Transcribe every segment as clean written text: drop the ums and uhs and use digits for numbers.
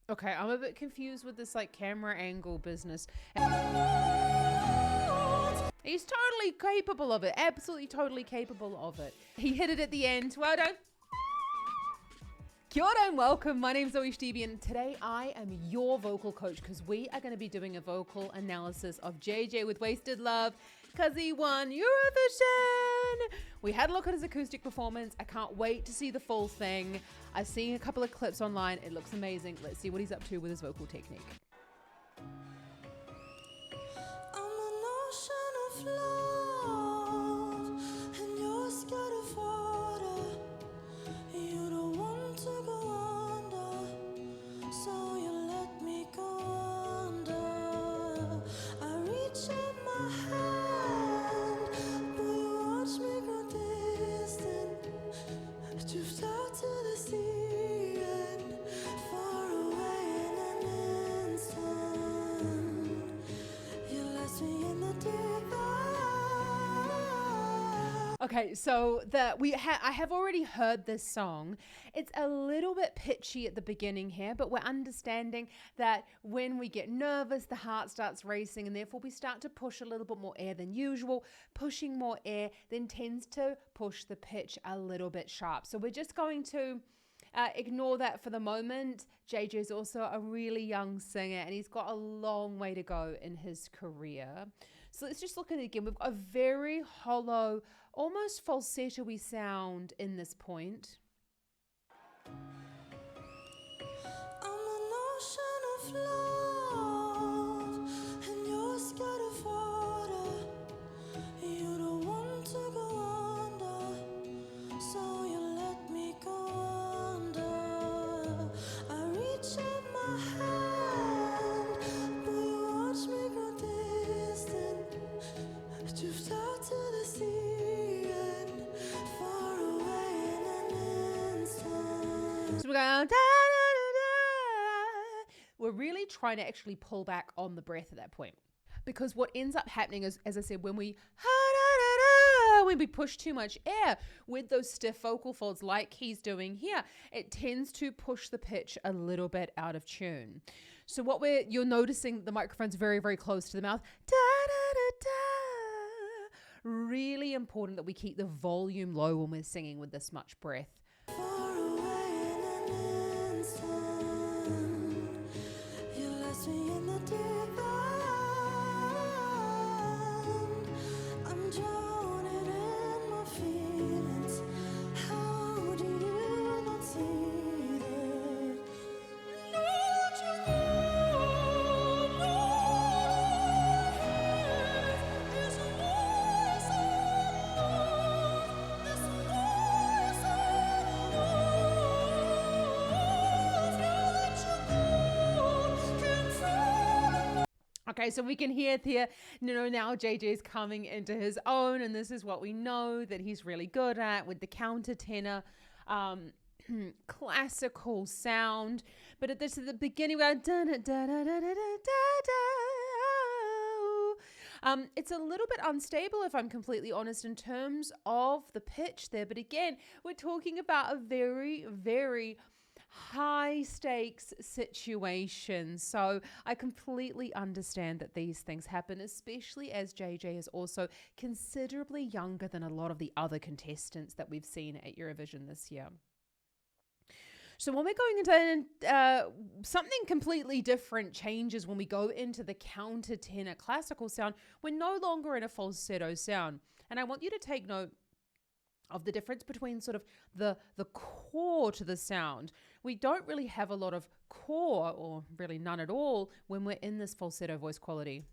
Okay, I'm a bit confused with this like camera angle business. He's totally capable of it. Absolutely totally capable of it. He hit it at the end. Well done. Kia ora and welcome. My name's ZoeStibi and today I am your vocal coach because we are going to be doing a vocal analysis of JJ with Wasted Love because he won Eurovision. We had a look at his acoustic performance. I can't wait to see the full thing. I've seen a couple of clips online. It looks amazing. Let's see what he's up to with his vocal technique. Okay, so I have already heard this song. It's a little bit pitchy at the beginning here, but we're understanding that when we get nervous, the heart starts racing, and therefore we start to push a little bit more air than usual. Pushing more air then tends to push the pitch a little bit sharp. So we're just going to ignore that for the moment. JJ is also a really young singer, and he's got a long way to go in his career. So let's just look at it again. We've got a very hollow, almost falsetto-y sound in this point. I'm an ocean of love, and you're scared of water. You don't want to go under, so you let me go under. I reach out my hand, but you watch me grow distant. Drift out to the sea and far away in an instant. So we're going da, da, da, da. We're really trying to actually pull back on the breath at that point, because what ends up happening is, as I said, when we push too much air with those stiff vocal folds like he's doing here, it tends to push the pitch a little bit out of tune. So you're noticing the microphone's very, very close to the mouth. Da, da, da, da. Really important that we keep the volume low when we're singing with this much breath. Okay, so we can hear here, now JJ is coming into his own, and this is what we know that he's really good at with the countertenor classical sound. But at the beginning, we're it's a little bit unstable, if I'm completely honest, in terms of the pitch there. But again, we're talking about a very, very high stakes situation. So I completely understand that these things happen, especially as JJ is also considerably younger than a lot of the other contestants that we've seen at Eurovision this year. So when we're going into something completely different changes when we go into the countertenor classical sound. We're no longer in a falsetto sound. And I want you to take note of the difference between sort of the core to the sound. We don't really have a lot of core, or really none at all, when we're in this falsetto voice quality.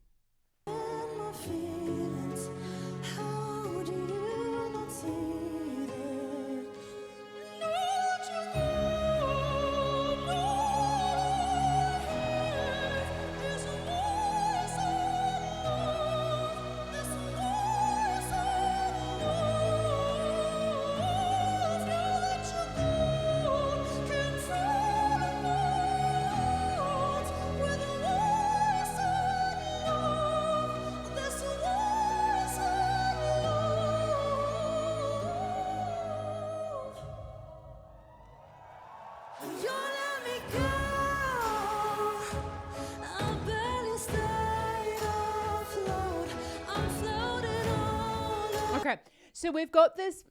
So we've got this,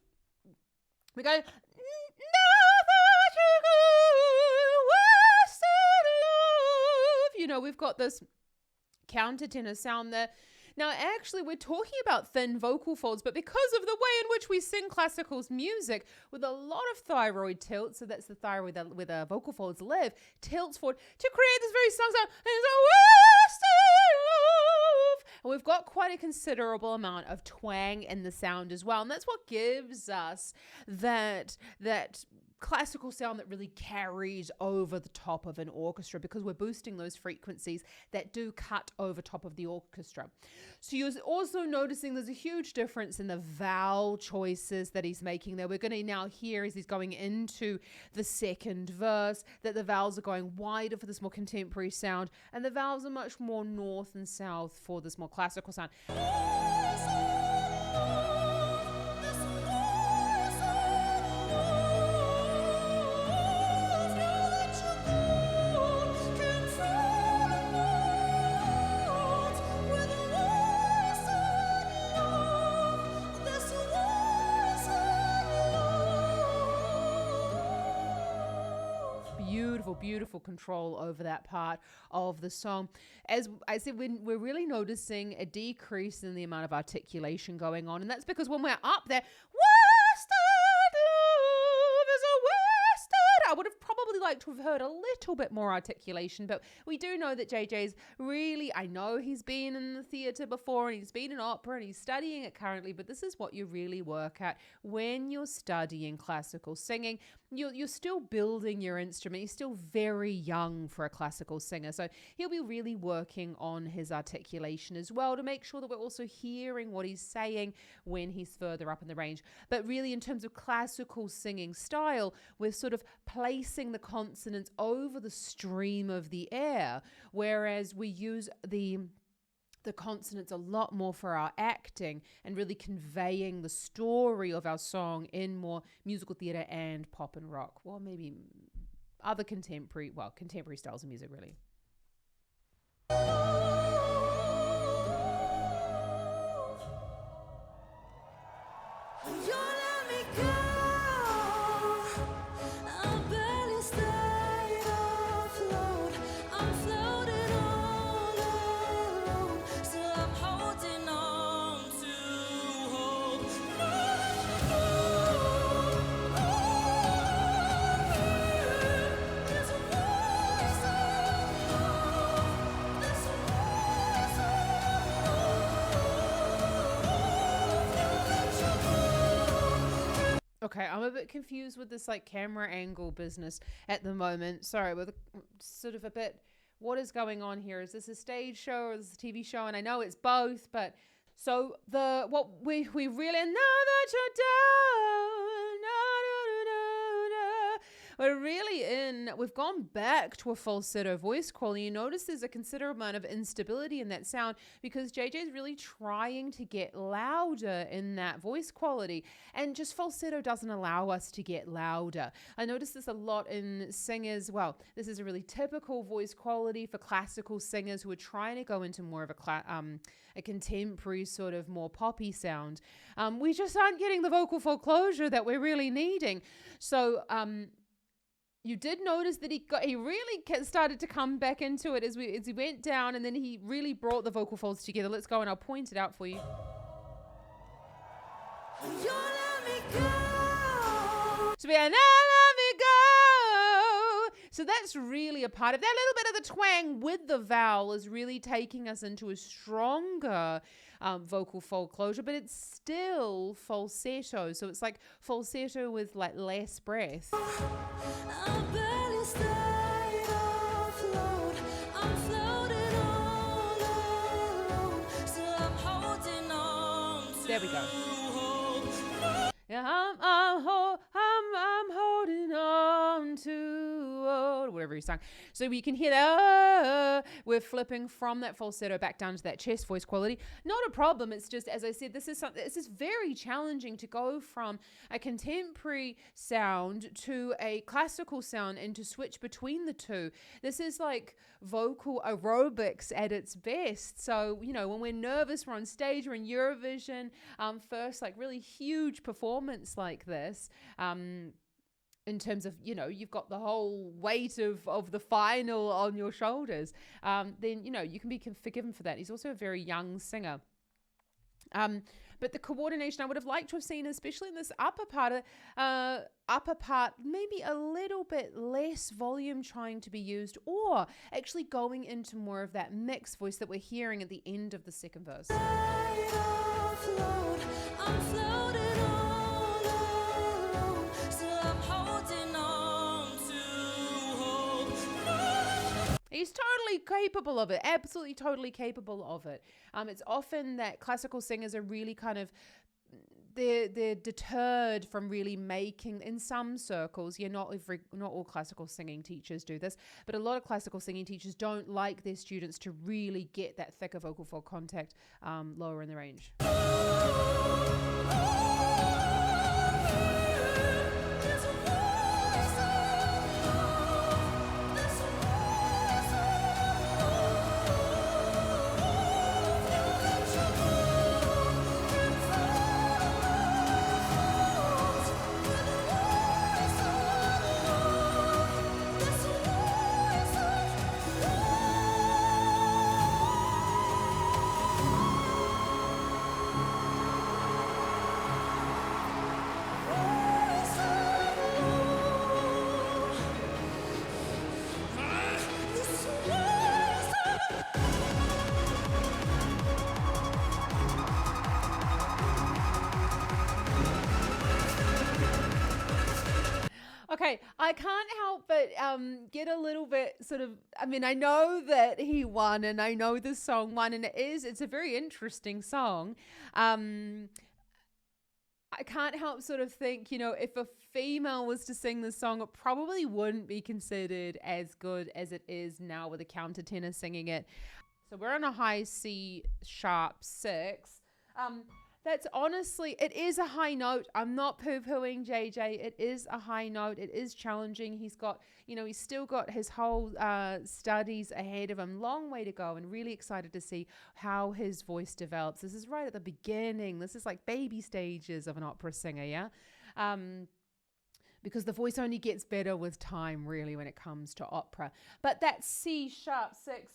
we go, you know, we've got this countertenor sound there. Now, actually, we're talking about thin vocal folds, but because of the way in which we sing classical music with a lot of thyroid tilt, so that's the thyroid where the vocal folds live, tilts forward to create this very strong sound. And we've got quite a considerable amount of twang in the sound as well. And that's what gives us that classical sound that really carries over the top of an orchestra, because we're boosting those frequencies that do cut over top of the orchestra. So you're also noticing there's a huge difference in the vowel choices that he's making there. We're going to now hear as he's going into the second verse that the vowels are going wider for this more contemporary sound, and the vowels are much more north and south for this more classical sound. Beautiful control over that part of the song. As I said, we're really noticing a decrease in the amount of articulation going on, and that's because when we're up there, I would have probably liked to have heard a little bit more articulation, but we do know that JJ's really, I know he's been in the theatre before and he's been in opera and he's studying it currently, but this is what you really work at when you're studying classical singing. You're still building your instrument. He's still very young for a classical singer, so he'll be really working on his articulation as well to make sure that we're also hearing what he's saying when he's further up in the range. But really, in terms of classical singing style, we're sort of placing the consonants over the stream of the air, whereas we use the consonants a lot more for our acting and really conveying the story of our song in more musical theatre and pop and rock, well, maybe other contemporary styles of music, really. Okay, I'm a bit confused with this like camera angle business at the moment. Sorry, with sort of a bit, what is going on here? Is this a stage show or is this a TV show? And I know it's both, but so what we really know that you're down. We're really we've gone back to a falsetto voice quality. You notice there's a considerable amount of instability in that sound because JJ is really trying to get louder in that voice quality, and just falsetto doesn't allow us to get louder. I notice this a lot in singers. Well, this is a really typical voice quality for classical singers who are trying to go into more of a contemporary sort of more poppy sound. We just aren't getting the vocal fold closure that we're really needing. So, you did notice that he really started to come back into it as he went down, and then he really brought the vocal folds together. Let's go and I'll point it out for you. So we are, now let me go. So that's really a part of that little bit of the twang with the vowel is really taking us into a stronger vocal fold closure, but it's still falsetto. So it's like falsetto with like less breath. There we go. Yeah, I'm holding on to wherever he sung. So you can hear that, we're flipping from that falsetto back down to that chest voice quality. Not a problem. It's just, as I said, this is very challenging to go from a contemporary sound to a classical sound and to switch between the two. This is like vocal aerobics at its best. So, when we're nervous, we're on stage, we're in Eurovision, first like really huge performance like this, in terms of, you've got the whole weight of the final on your shoulders, then, you can be forgiven for that. He's also a very young singer. But the coordination I would have liked to have seen, especially in this upper part, maybe a little bit less volume trying to be used, or actually going into more of that mixed voice that we're hearing at the end of the second verse. He's totally capable of it, absolutely totally capable of it. It's often that classical singers are really kind of, they're deterred from really making, in some circles, not all classical singing teachers do this, but a lot of classical singing teachers don't like their students to really get that thicker vocal fold contact lower in the range. Okay, I can't help but get a little bit sort of, I know that he won, and I know the song won, and it's a very interesting song. I can't help sort of think, if a female was to sing this song, it probably wouldn't be considered as good as it is now with a countertenor singing it. So we're on a high C sharp 6. That's honestly, it is a high note. I'm not poo-pooing JJ. It is a high note. It is challenging. He's got, he's still got his whole studies ahead of him. Long way to go, and really excited to see how his voice develops. This is right at the beginning. This is like baby stages of an opera singer, yeah? Because the voice only gets better with time, really, when it comes to opera. But that C sharp 6,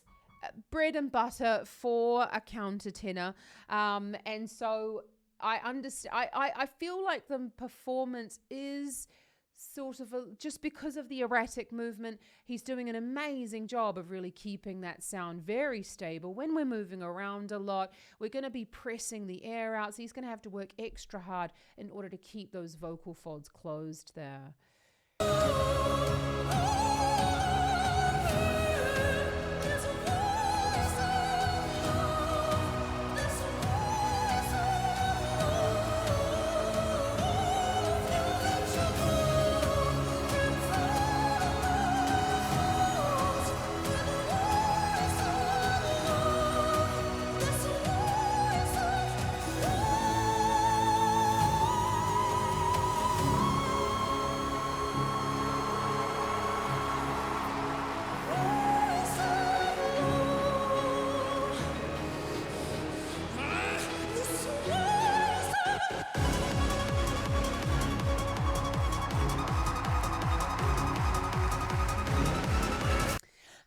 bread and butter for a countertenor, and so I understand. I feel like the performance is sort of just because of the erratic movement. He's doing an amazing job of really keeping that sound very stable. When we're moving around a lot, we're going to be pressing the air out, so he's going to have to work extra hard in order to keep those vocal folds closed there.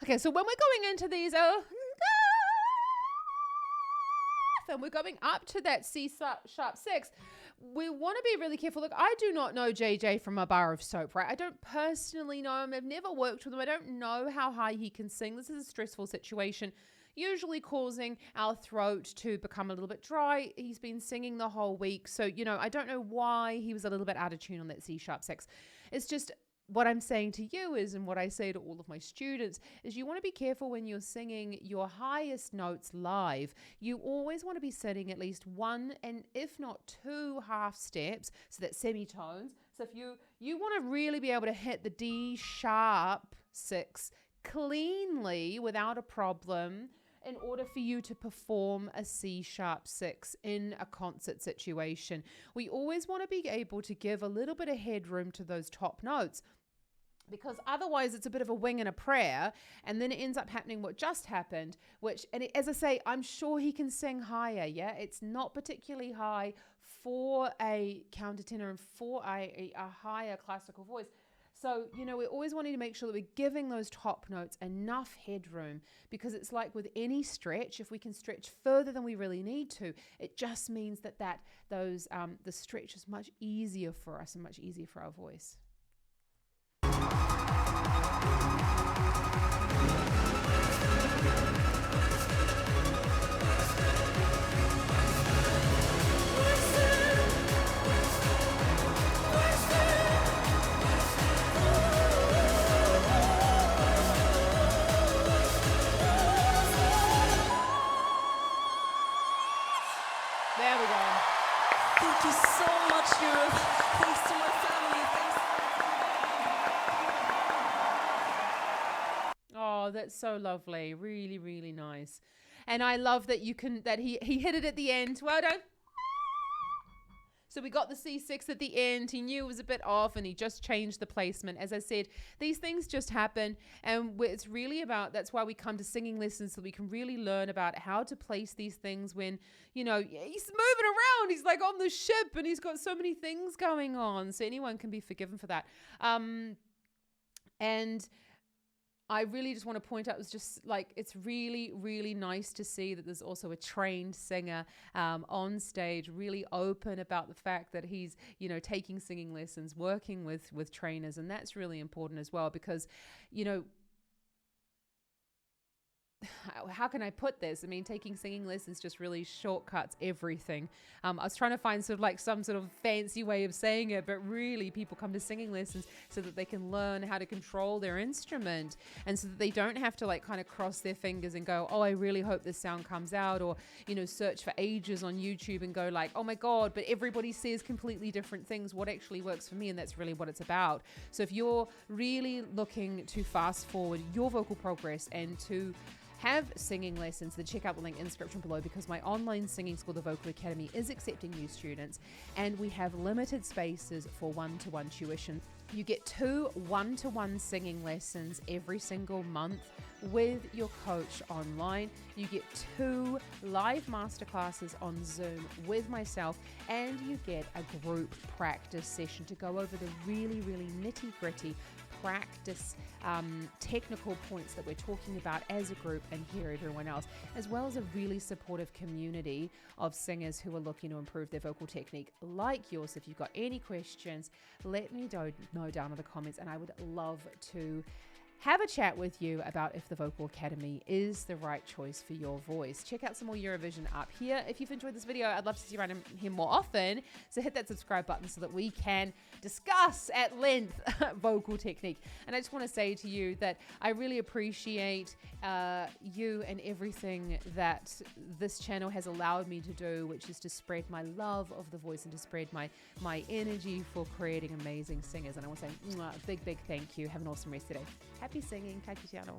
Okay, so when we're going into these, and we're going up to that C sharp 6, we want to be really careful. Look, I do not know JJ from a bar of soap, right? I don't personally know him. I've never worked with him. I don't know how high he can sing. This is a stressful situation, usually causing our throat to become a little bit dry. He's been singing the whole week, so, I don't know why he was a little bit out of tune on that C sharp 6. It's just, what I'm saying to you is, and what I say to all of my students, is you want to be careful when you're singing your highest notes live. You always want to be setting at least 1 and if not 2 half steps, so that semitones. So if you want to really be able to hit the D sharp 6 cleanly without a problem in order for you to perform a C#6 in a concert situation. We always want to be able to give a little bit of headroom to those top notes, because otherwise it's a bit of a wing and a prayer, and then it ends up happening what just happened, which, and as I say, I'm sure he can sing higher, yeah? It's not particularly high for a countertenor and for a higher classical voice. So, we're always wanting to make sure that we're giving those top notes enough headroom, because it's like with any stretch, if we can stretch further than we really need to, it just means that the stretch is much easier for us and much easier for our voice. There we go. Thank you so much, Europe. Thanks to my family. Oh, that's so lovely. Really, really nice. And I love that he hit it at the end. Well done. So we got the C6 at the end. He knew it was a bit off and he just changed the placement. As I said, these things just happen, and it's really about, that's why we come to singing lessons, so we can really learn about how to place these things when, he's moving around. He's like on the ship and he's got so many things going on. So anyone can be forgiven for that. And I really just want to point out, it's really, really nice to see that there's also a trained singer on stage, really open about the fact that he's, taking singing lessons, working with trainers. And that's really important as well, because, how can I put this? I mean, taking singing lessons just really shortcuts everything. I was trying to find some sort of fancy way of saying it, but really people come to singing lessons so that they can learn how to control their instrument, and so that they don't have to kind of cross their fingers and go, oh, I really hope this sound comes out, or, search for ages on YouTube and go oh my God, but everybody says completely different things. What actually works for me? And that's really what it's about. So if you're really looking to fast forward your vocal progress and to have singing lessons, then check out the link in the description below, because my online singing school, the Vocal Academy, is accepting new students, and we have limited spaces for one-to-one tuition. You get 2 one-to-one singing lessons every single month with your coach online. You get 2 live masterclasses on Zoom with myself, and you get a group practice session to go over the really, really nitty-gritty practice technical points that we're talking about as a group, and hear everyone else, as well as a really supportive community of singers who are looking to improve their vocal technique like yours. If you've got any questions, let me know down in the comments, and I would love to have a chat with you about if the Vocal Academy is the right choice for your voice. Check out some more Eurovision up here. If you've enjoyed this video, I'd love to see you around here more often. So hit that subscribe button so that we can discuss at length vocal technique. And I just want to say to you that I really appreciate you and everything that this channel has allowed me to do, which is to spread my love of the voice and to spread my energy for creating amazing singers. And I want to say a big, big thank you. Have an awesome rest today. Happy singing. Ka kite anō.